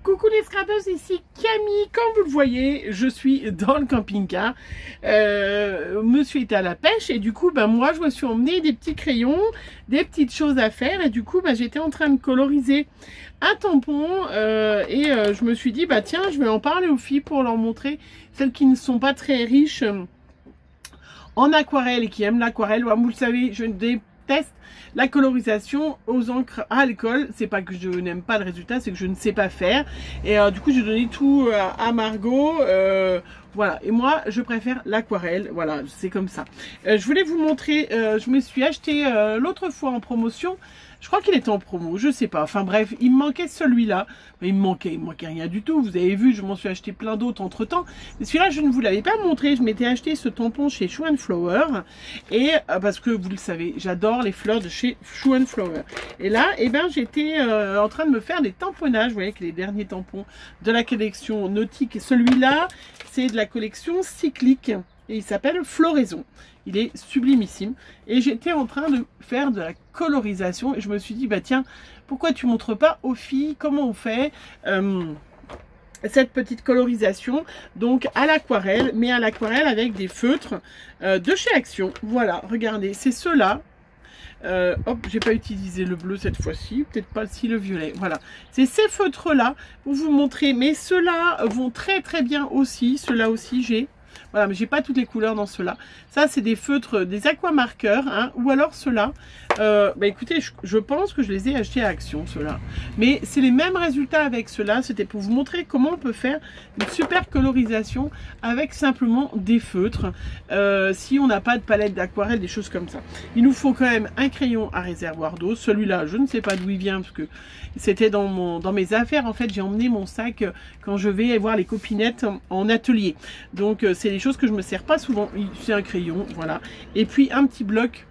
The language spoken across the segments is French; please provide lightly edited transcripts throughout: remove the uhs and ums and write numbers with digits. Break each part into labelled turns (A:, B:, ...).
A: Coucou les scrappers, ici Camille. Comme vous le voyez, je suis dans le camping-car. Monsieur était à la pêche et du coup, moi, je me suis emmené des petits crayons, des petites choses à faire. Et du coup, j'étais en train de coloriser un tampon je me suis dit, tiens, je vais en parler aux filles pour leur montrer, celles qui ne sont pas très riches en aquarelle et qui aiment l'aquarelle. Vous le savez, je déteste la colorisation aux encres à alcool. C'est pas que je n'aime pas le résultat, c'est que je ne sais pas faire. Et du coup, j'ai donné tout à Margot. Voilà. Et moi, je préfère l'aquarelle. Voilà, c'est comme ça. Je voulais vous montrer. Je me suis acheté l'autre fois en promotion. Je crois qu'il était en promo, je sais pas. Enfin bref, il me manquait celui-là. Il me manquait rien du tout. Vous avez vu, je m'en suis acheté plein d'autres entre temps. Mais celui-là, je ne vous l'avais pas montré. Je m'étais acheté ce tampon chez Shoe & Flower. Et parce que vous le savez, j'adore les fleurs de chez Shoe & Flower. Et là, j'étais en train de me faire des tamponnages. Vous voyez que les derniers tampons de la collection nautique. Et celui-là, c'est de la collection cyclique. Et il s'appelle Floraison. Il est sublimissime. Et j'étais en train de faire de la colorisation. Et je me suis dit, tiens, pourquoi tu montres pas aux filles comment on fait cette petite colorisation. Donc à l'aquarelle, mais à l'aquarelle avec des feutres de chez Action. Voilà, regardez, c'est ceux-là. Hop, j'ai pas utilisé le bleu cette fois-ci, peut-être pas si le violet. Voilà, c'est ces feutres-là pour vous montrer. Mais ceux-là vont très très bien aussi. Ceux-là aussi, j'ai... Voilà, mais j'ai pas toutes les couleurs dans ceux-là. Ça, c'est des feutres, des aquamarqueurs, hein, ou alors ceux-là. Écoutez, je pense que je les ai achetés à Action, ceux-là. Mais c'est les mêmes résultats avec ceux-là. C'était pour vous montrer comment on peut faire une super colorisation avec simplement des feutres. Si on n'a pas de palette d'aquarelle, des choses comme ça. Il nous faut quand même un crayon à réservoir d'eau. Celui-là, je ne sais pas d'où il vient parce que c'était dans mes affaires. En fait, j'ai emmené mon sac quand je vais voir les copinettes en atelier. Donc, c'est des choses que je me sers pas souvent. C'est un crayon, voilà. Et puis un petit bloc.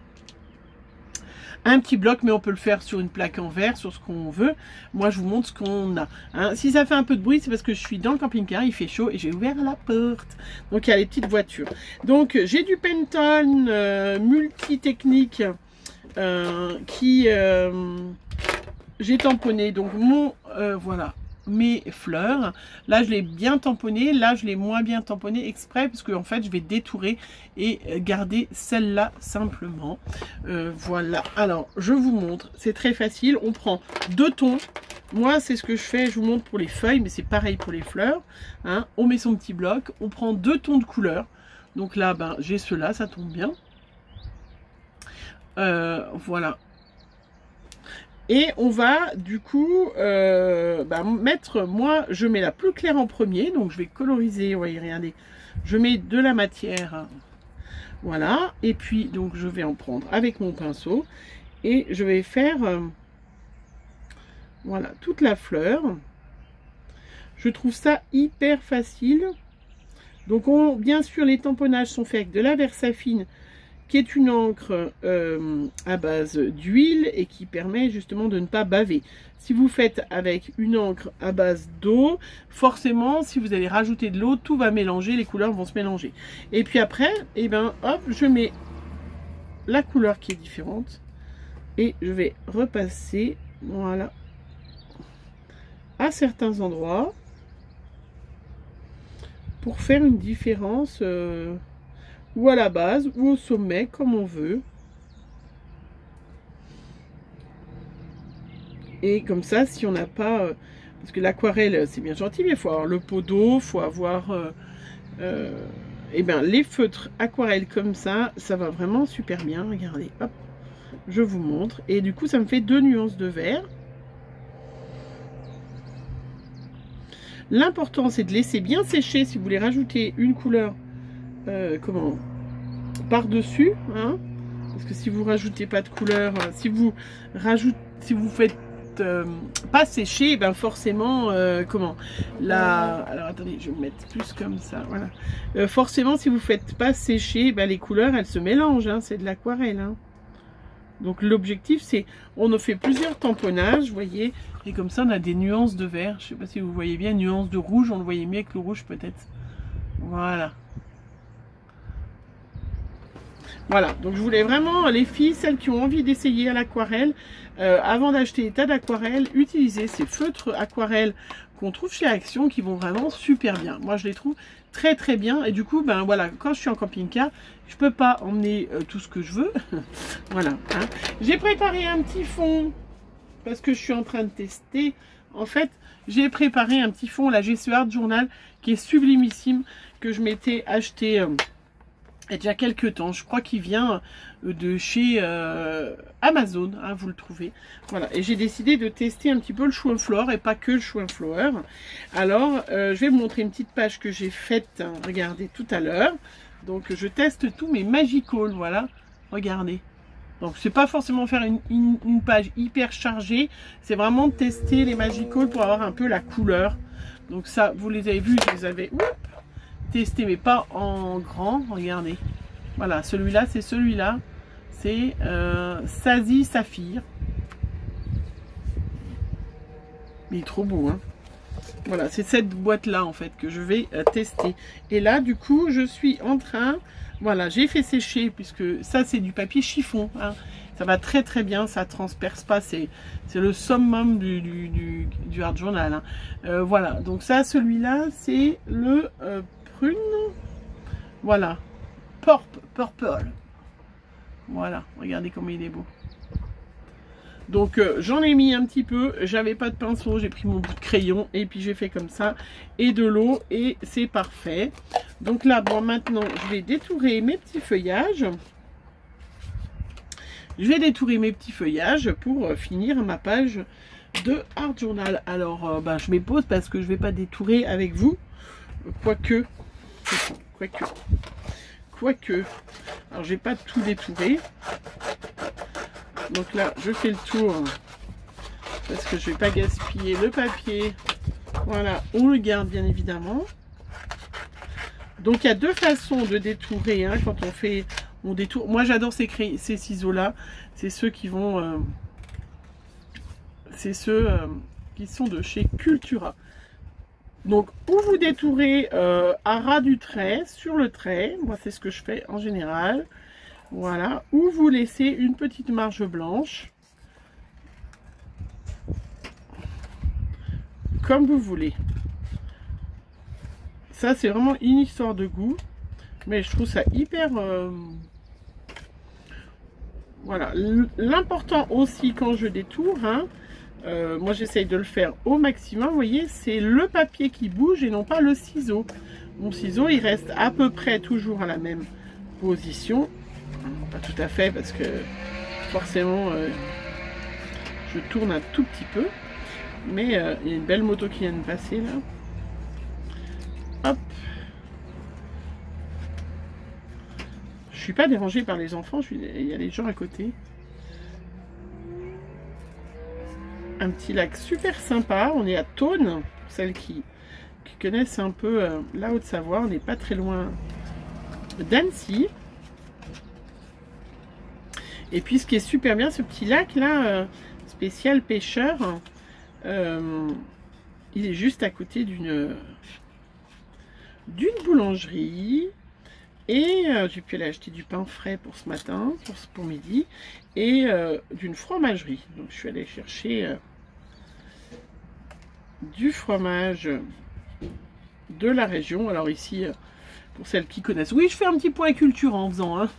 A: Un petit bloc, mais on peut le faire sur une plaque en verre, sur ce qu'on veut. Moi, je vous montre ce qu'on a. Hein. Si ça fait un peu de bruit, c'est parce que je suis dans le camping-car, il fait chaud et j'ai ouvert la porte. Donc, il y a les petites voitures. Donc, j'ai du Penton multi-technique qui... j'ai tamponné. Donc, voilà, mes fleurs. Là, je l'ai bien tamponné. Là, je l'ai moins bien tamponné exprès parce que en fait, je vais détourer et garder celle-là simplement. Voilà. Alors, je vous montre. C'est très facile. On prend 2 tons. Moi, c'est ce que je fais. Je vous montre pour les feuilles, mais c'est pareil pour les fleurs. Hein. On met son petit bloc. On prend 2 tons de couleur. Donc là, j'ai ceux-là. Ça tombe bien. Voilà. Et on va du coup mettre, moi je mets la plus claire en premier, donc je vais coloriser, vous voyez, regardez, je mets de la matière, voilà, et puis donc je vais en prendre avec mon pinceau, et je vais faire, voilà, toute la fleur. Je trouve ça hyper facile. Donc bien sûr les tamponnages sont faits avec de la Versafine, qui est une encre à base d'huile et qui permet justement de ne pas baver. Si vous faites avec une encre à base d'eau, forcément, si vous allez rajouter de l'eau, tout va mélanger, les couleurs vont se mélanger. Et puis après, hop, je mets la couleur qui est différente et je vais repasser, voilà, à certains endroits pour faire une différence... ou à la base, ou au sommet, comme on veut. Et comme ça, si on n'a pas... parce que l'aquarelle, c'est bien gentil, mais il faut avoir le pot d'eau, il faut avoir... les feutres aquarelles comme ça, ça va vraiment super bien. Regardez, hop, je vous montre. Et du coup, ça me fait 2 nuances de vert. L'important, c'est de laisser bien sécher si vous voulez rajouter une couleur... par-dessus, hein, parce que si vous rajoutez pas de couleur, si vous faites pas sécher, forcément, alors attendez, je vais me mettre plus comme ça, voilà, forcément si vous faites pas sécher, les couleurs elles se mélangent, hein, c'est de l'aquarelle, hein. Donc l'objectif c'est, on a fait plusieurs tamponnages, vous voyez, et comme ça on a des nuances de vert, je sais pas si vous voyez bien, nuances de rouge, on le voyait mieux avec le rouge peut-être, voilà. Voilà, donc je voulais vraiment, les filles, celles qui ont envie d'essayer à l'aquarelle, avant d'acheter des tas d'aquarelles, utiliser ces feutres aquarelles qu'on trouve chez Action qui vont vraiment super bien. Moi, je les trouve très très bien. Et du coup, ben voilà, quand je suis en camping-car, je peux pas emmener tout ce que je veux. Voilà. Hein. J'ai préparé un petit fond parce que je suis en train de tester. En fait, j'ai préparé un petit fond, la GC Art Journal, qui est sublimissime, que je m'étais acheté il y a déjà quelques temps. Je crois qu'il vient de chez Amazon, hein, vous le trouvez. Voilà, et j'ai décidé de tester un petit peu le chou flower et pas que le chou flower. Alors, je vais vous montrer une petite page que j'ai faite, hein, regardez, tout à l'heure. Donc, je teste tous mes Magical, voilà, regardez. Donc, c'est pas forcément faire une page hyper chargée, c'est vraiment de tester les Magical pour avoir un peu la couleur. Donc ça, vous les avez vus, je les avais testés, mais pas en grand, regardez. Voilà, celui-là, c'est celui-là. C'est Sazi Saphir. Il est trop beau, hein. Voilà, c'est cette boîte-là, en fait, que je vais tester. Et là, du coup, je suis en train... Voilà, j'ai fait sécher, puisque ça, c'est du papier chiffon. Hein. Ça va très, très bien, ça transperce pas. C'est le summum du Art Journal. Hein. Voilà, donc ça, celui-là, c'est le prune. Voilà, purple. Voilà, regardez comme il est beau. Donc j'en ai mis un petit peu, j'avais pas de pinceau, j'ai pris mon bout de crayon et puis j'ai fait comme ça, et de l'eau, et c'est parfait. Donc là, bon, maintenant je vais détourer mes petits feuillages. Je vais détourer mes petits feuillages pour finir ma page de Art Journal. Alors ben, je m'épose parce que je vais pas détourer avec vous, quoique. Alors j'ai pas tout détouré. Donc là, je fais le tour parce que je vais pas gaspiller le papier. Voilà, on le garde bien évidemment. Donc il y a deux façons de détourer hein, quand on détourne. Moi j'adore ces ciseaux là. C'est ceux qui vont, c'est ceux qui sont de chez Cultura. Donc ou vous détourez à ras du trait, sur le trait. Moi c'est ce que je fais en général. Voilà, ou vous laissez une petite marge blanche, comme vous voulez. Ça, c'est vraiment une histoire de goût, mais je trouve ça hyper... Voilà, l'important aussi quand je détourne, hein, moi j'essaye de le faire au maximum, vous voyez, c'est le papier qui bouge et non pas le ciseau. Mon ciseau, il reste à peu près toujours à la même position. Pas tout à fait parce que forcément je tourne un tout petit peu, mais il y a une belle moto qui vient de passer là. Hop, je suis pas dérangée par les enfants, il y a les gens à côté. Un petit lac super sympa, on est à Thônes, pour celles qui connaissent un peu la Haute-Savoie, on n'est pas très loin d'Annecy. Et puis ce qui est super bien, ce petit lac là, spécial pêcheur, il est juste à côté d'une boulangerie. Et j'ai pu aller acheter du pain frais pour ce matin, pour midi, et d'une fromagerie. Donc je suis allée chercher du fromage de la région. Alors ici... pour celles qui connaissent. Oui, je fais un petit point culture en faisant. Hein.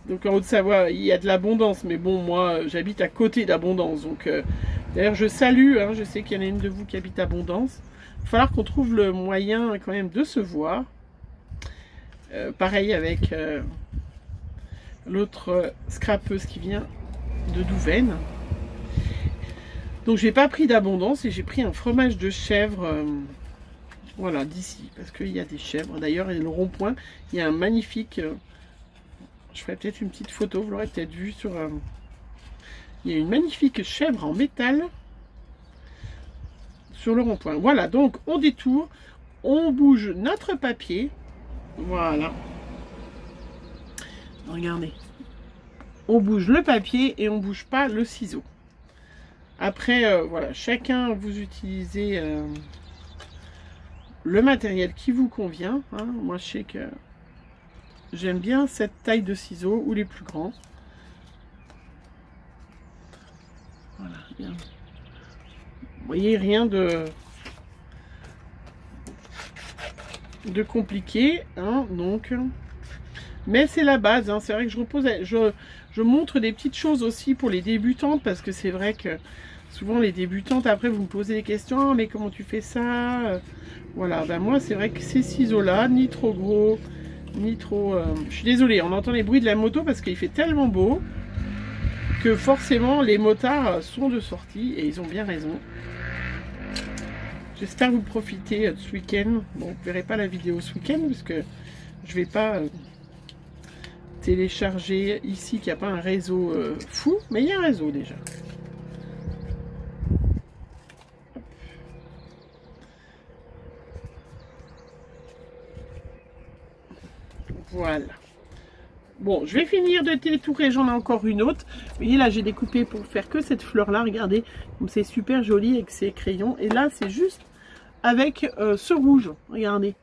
A: Donc en Haute-Savoie, il y a de l'abondance. Mais bon, moi, j'habite à côté d'Abondance. Donc d'ailleurs, je salue. Hein, je sais qu'il y en a une de vous qui habite à Abondance. Il va falloir qu'on trouve le moyen quand même de se voir. Pareil avec l'autre scrapeuse qui vient de Douvaine. Donc j'ai pas pris d'Abondance et j'ai pris un fromage de chèvre... voilà, d'ici, parce qu'il y a des chèvres. D'ailleurs, il y a le rond-point, il y a un magnifique... je ferai peut-être une petite photo, vous l'aurez peut-être vu sur... il y a une magnifique chèvre en métal sur le rond-point. Voilà, donc on détourne, on bouge notre papier. Voilà. Regardez. On bouge le papier et on bouge pas le ciseau. Après, voilà, chacun vous utilisez... le matériel qui vous convient. Hein. Moi, je sais que J'aime bien cette taille de ciseaux ou les plus grands. Voilà, bien. Vous voyez, rien de compliqué, hein, donc. Mais c'est la base, hein. C'est vrai que je montre des petites choses aussi pour les débutantes, parce que c'est vrai que souvent les débutantes, après vous me posez des questions, mais comment tu fais ça? Voilà, ben moi c'est vrai que ces ciseaux-là, ni trop gros, ni trop... Je suis désolée, on entend les bruits de la moto parce qu'il fait tellement beau que forcément les motards sont de sortie et ils ont bien raison. J'espère que vous profitez de ce week-end. Bon, vous ne verrez pas la vidéo ce week-end parce que je ne vais pas télécharger ici qu'il n'y a pas un réseau fou, mais il y a un réseau déjà. Voilà. Bon, je vais finir de détourer, j'en ai encore une autre. Vous voyez, là, j'ai découpé pour faire que cette fleur-là. Regardez, comme c'est super joli avec ces crayons. Et là, c'est juste avec ce rouge. Regardez.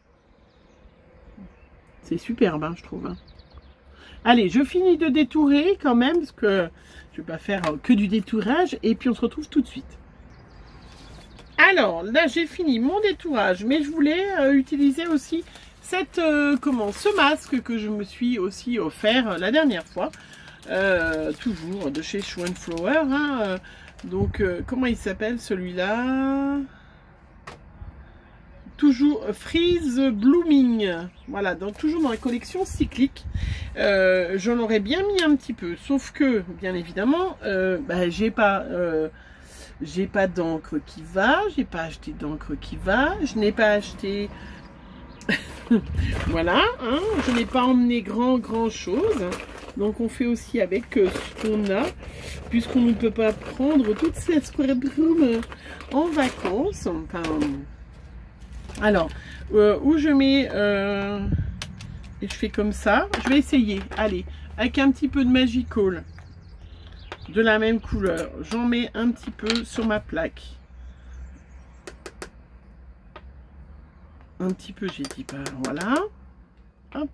A: C'est superbe, hein, je trouve. Hein. Allez, je finis de détourer quand même, parce que je ne vais pas faire que du détourage. Et puis, on se retrouve tout de suite. Alors, là, j'ai fini mon détourage. Mais je voulais utiliser aussi... ce masque que je me suis aussi offert la dernière fois, toujours de chez Show & Flower, hein, donc comment il s'appelle celui-là? Toujours Freeze Blooming, voilà, donc toujours dans la collection cyclique. J'en aurais bien mis un petit peu, sauf que bien évidemment j'ai pas d'encre qui va, j'ai pas acheté d'encre qui va, je n'ai pas acheté voilà, hein, je n'ai pas emmené grand chose. Donc on fait aussi avec ce qu'on a, puisqu'on ne peut pas prendre toute cette square broom en vacances. Enfin, alors, où je mets et je fais comme ça. Je vais essayer, allez, avec un petit peu de Magical de la même couleur. J'en mets un petit peu sur ma plaque. Un petit peu, j'ai dit, ben voilà, hop,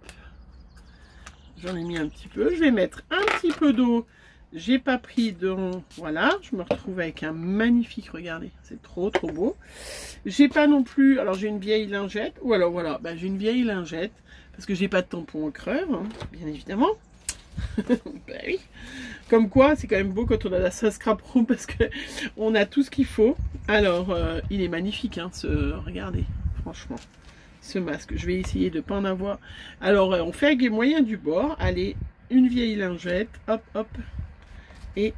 A: j'en ai mis un petit peu, je vais mettre un petit peu d'eau, j'ai pas pris de, voilà, je me retrouve avec un magnifique, regardez, c'est trop beau, j'ai pas non plus, alors j'ai une vieille lingette, ou alors voilà, ben, j'ai une vieille lingette, parce que j'ai pas de tampon en creux, hein, bien évidemment, ben oui, comme quoi, c'est quand même beau quand on a la Scrap Room, parce que on a tout ce qu'il faut, alors, il est magnifique, hein, regardez, franchement. Ce masque, je vais essayer de ne pas en avoir. Alors on fait avec les moyens du bord. Allez, une vieille lingette, hop hop, et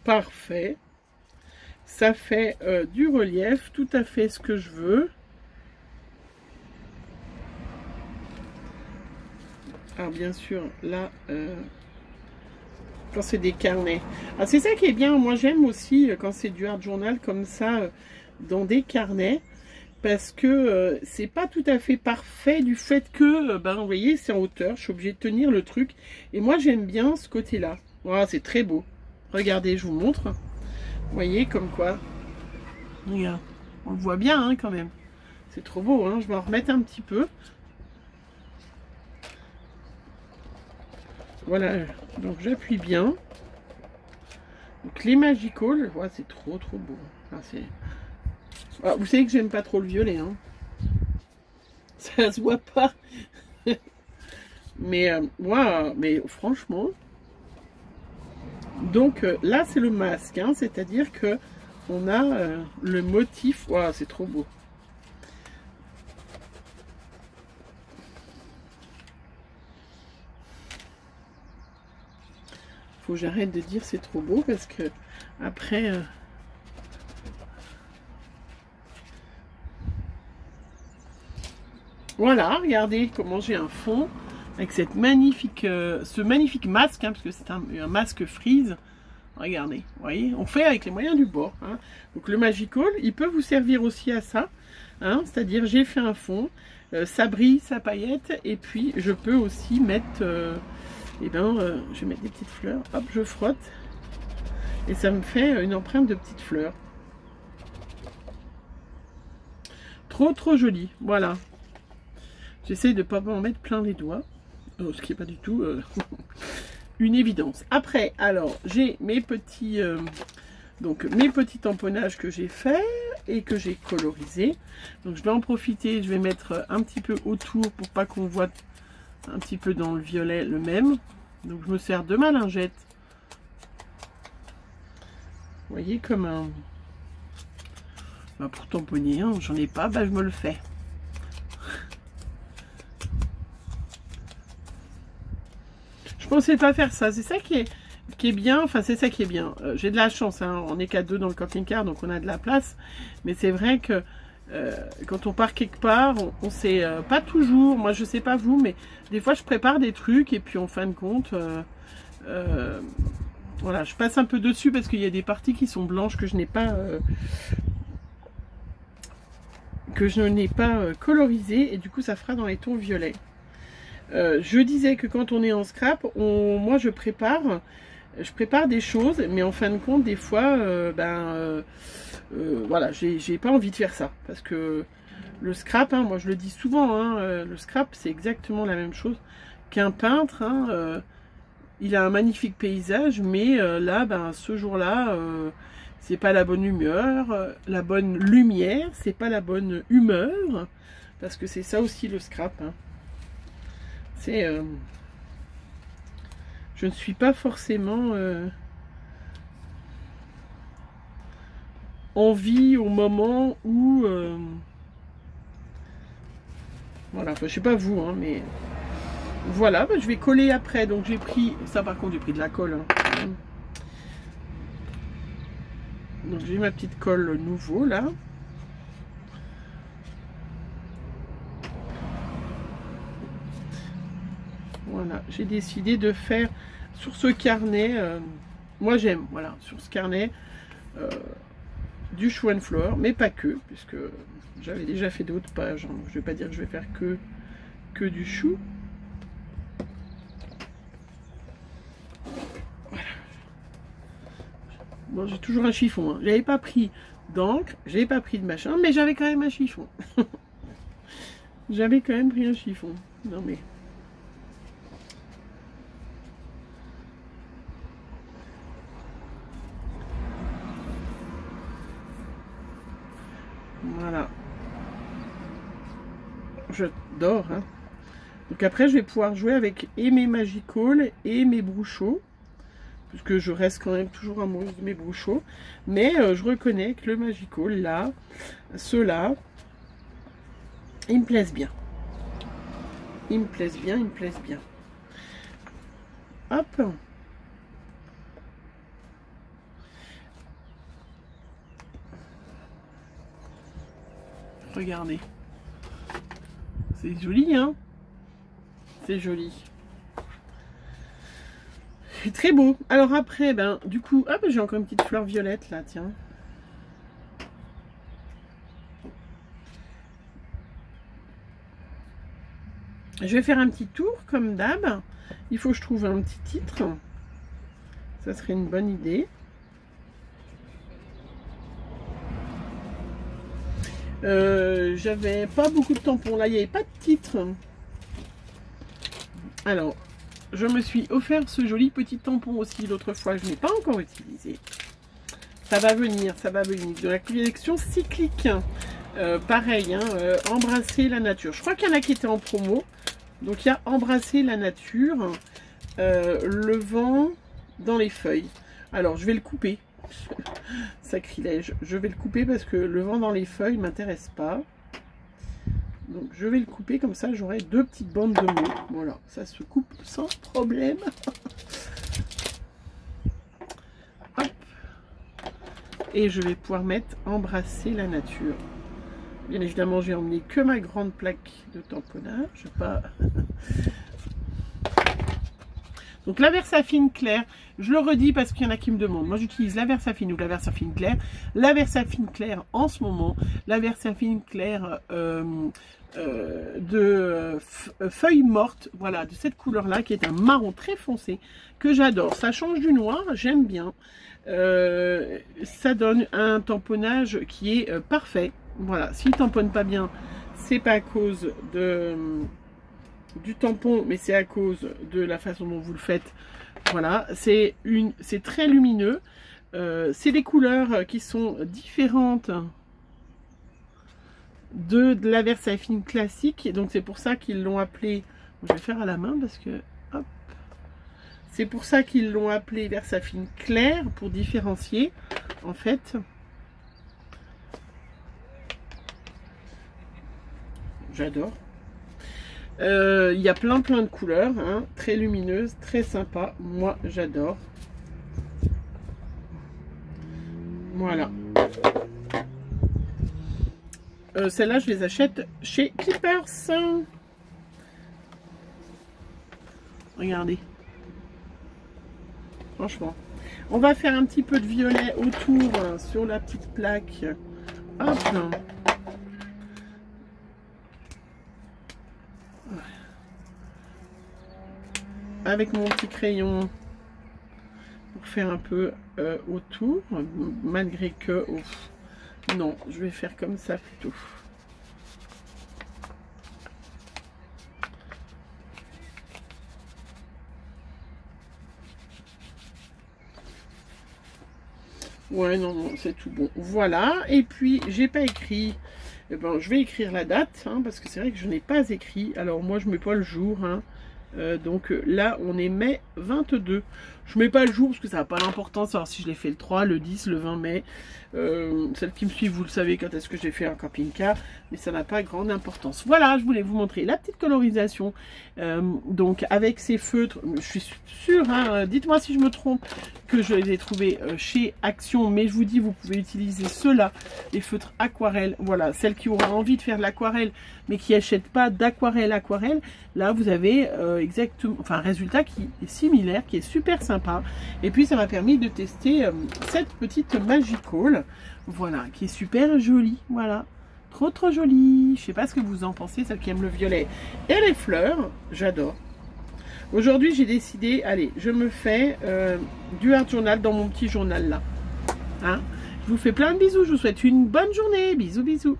A: parfait, ça fait du relief, tout à fait ce que je veux. Alors bien sûr là quand c'est des carnets. Alors c'est ça qui est bien, moi j'aime aussi quand c'est du art journal comme ça, dans des carnets, parce que c'est pas tout à fait parfait du fait que, ben vous voyez, c'est en hauteur, je suis obligée de tenir le truc, et moi j'aime bien ce côté-là. Voilà, c'est très beau. Regardez, je vous montre. Vous voyez, comme quoi. Regarde, on le voit bien hein, quand même. C'est trop beau, hein. Je vais en remettre un petit peu. Voilà, donc j'appuie bien. Donc les Magical, ouais, c'est trop beau. Enfin, ah, vous savez que j'aime pas trop le violet, hein. Ça se voit pas. Mais wow, mais franchement. Donc là c'est le masque, hein, c'est-à-dire que on a le motif. Wow, c'est trop beau. Faut que j'arrête de dire c'est trop beau parce que après voilà, regardez comment j'ai un fond avec cette magnifique ce magnifique masque, hein, parce que c'est un masque Freeze. Regardez, vous voyez, on fait avec les moyens du bord, hein. Donc le Magical, il peut vous servir aussi à ça, hein, c'est-à-dire j'ai fait un fond, ça brille, ça paillette, et puis je peux aussi mettre et je vais mettre des petites fleurs, hop, je frotte, et ça me fait une empreinte de petites fleurs. Trop joli, voilà. J'essaye de ne pas m'en mettre plein les doigts, ce qui n'est pas du tout une évidence. Après, alors, j'ai mes petits, mes petits tamponnages que j'ai faits et que j'ai colorisés. Donc, je vais en profiter, je vais mettre un petit peu autour pour pas qu'on voit un petit peu dans le violet le même. Donc, je me sers de ma lingette. Vous voyez, comme un... pour tamponner, hein, j'en ai pas, je me le fais. Je pensais pas faire ça, c'est ça qui est bien, enfin c'est ça qui est bien. J'ai de la chance, hein, on n'est qu'à 2 dans le camping-car, donc on a de la place. Mais c'est vrai que quand on part quelque part, on sait pas toujours, moi je sais pas vous, mais des fois je prépare des trucs et puis en fin de compte, voilà, je passe un peu dessus parce qu'il y a des parties qui sont blanches que je n'ai pas... colorisées et du coup ça fera dans les tons violets. Je disais que quand on est en scrap, moi je prépare des choses, mais en fin de compte, des fois, voilà, j'ai pas envie de faire ça, parce que le scrap, hein, moi je le dis souvent, hein, le scrap c'est exactement la même chose qu'un peintre, hein, il a un magnifique paysage, mais là, ce jour-là, c'est pas la bonne humeur, la bonne lumière, c'est pas la bonne humeur, parce que c'est ça aussi le scrap, hein. C'est je ne suis pas forcément en vie au moment où voilà, enfin, je sais pas vous, hein, mais voilà, je vais coller après. Donc j'ai pris ça, par contre j'ai pris de la colle, hein. Donc j'ai ma petite colle nouveau là. Voilà, j'ai décidé de faire sur ce carnet, moi j'aime, voilà, sur ce carnet, du chou and fleur, mais pas que, puisque j'avais déjà fait d'autres pages, hein, je vais pas dire que je vais faire que du chou. Voilà. Bon, j'ai toujours un chiffon, hein. J'avais pas pris d'encre, j'avais pas pris de machin, mais j'avais quand même un chiffon. J'avais quand même pris un chiffon. Non mais... Voilà. J'adore, hein. Donc après, je vais pouvoir jouer avec et mes Magical et mes Bruchot. Puisque je reste quand même toujours amoureuse de mes Bruchot. Mais je reconnais que le Magical, là, ceux-là, ils me plaisent bien. Ils me plaisent bien, ils me plaisent bien. Hop. Regardez. C'est joli, hein? C'est joli. C'est très beau. Alors après, du coup, hop, j'ai encore une petite fleur violette là, tiens. Je vais faire un petit tour comme d'hab. Il faut que je trouve un petit titre. Ça serait une bonne idée. J'avais pas beaucoup de tampons. Là, il n'y avait pas de titre. Alors, je me suis offert ce joli petit tampon aussi l'autre fois. Je n'ai pas encore utilisé. Ça va venir, ça va venir. De la collection cyclique. Pareil, hein, embrasser la nature. Je crois qu'il y en a qui étaient en promo. Donc, il y a embrasser la nature. Le vent dans les feuilles. Alors, je vais le couper. Sacrilège. Je vais le couper parce que le vent dans les feuilles ne m'intéresse pas. Donc, je vais le couper. Comme ça, j'aurai 2 petites bandes de mots. Voilà, ça se coupe sans problème. Hop. Et je vais pouvoir mettre embrasser la nature. Bien évidemment, j'ai emmené que ma grande plaque de tamponnage. Pas... Donc la Versafine claire, je le redis parce qu'il y en a qui me demandent. Moi j'utilise la Versafine ou la Versafine claire. La Versafine claire en ce moment, la Versafine claire de feuilles mortes, voilà, de cette couleur là qui est un marron très foncé que j'adore. Ça change du noir, j'aime bien. Ça donne un tamponnage qui est parfait. Voilà, s'il tamponne pas bien, c'est pas à cause du tampon, mais c'est à cause de la façon dont vous le faites. Voilà, c'est très lumineux. C'est des couleurs qui sont différentes de la Versafine classique. Donc c'est pour ça qu'ils l'ont appelé... Je vais faire à la main parce que... Hop. C'est pour ça qu'ils l'ont appelé Versafine claire, pour différencier, en fait. J'adore. Il y a plein de couleurs, hein, très lumineuses, très sympa. Moi, j'adore. Voilà. Celles-là, je les achète chez Keepers. Regardez. Franchement. On va faire un petit peu de violet autour sur la petite plaque. Hop. Avec mon petit crayon pour faire un peu autour, malgré que non, je vais faire comme ça plutôt. Ouais, non, c'est tout bon. Voilà, et puis j'ai pas écrit. Eh ben, je vais écrire la date, hein, parce que c'est vrai que je n'ai pas écrit. Alors moi, je mets pas le jour, hein. Donc là on est mai 22. Je mets pas le jour parce que ça n'a pas d'importance, savoir si je l'ai fait le 3, le 10, le 20 mai. Celles qui me suivent, vous le savez quand est-ce que j'ai fait un camping-car, mais ça n'a pas grande importance. Voilà, je voulais vous montrer la petite colorisation. Donc avec ces feutres, je suis sûre, hein, dites-moi si je me trompe, que je les ai trouvés chez Action, mais je vous dis, vous pouvez utiliser ceux-là, les feutres aquarelle. Voilà, celles qui auront envie de faire de l'aquarelle, mais qui n'achètent pas d'aquarelle aquarelle, là vous avez exactement, enfin un résultat qui est similaire, qui est super sympa. Et puis ça m'a permis de tester cette petite Magical, voilà, qui est super jolie. Voilà, trop jolie. Je sais pas ce que vous en pensez, celle qui aime le violet et les fleurs, j'adore. Aujourd'hui j'ai décidé, allez, je me fais du art journal dans mon petit journal là, hein. Je vous fais plein de bisous, je vous souhaite une bonne journée, bisous bisous.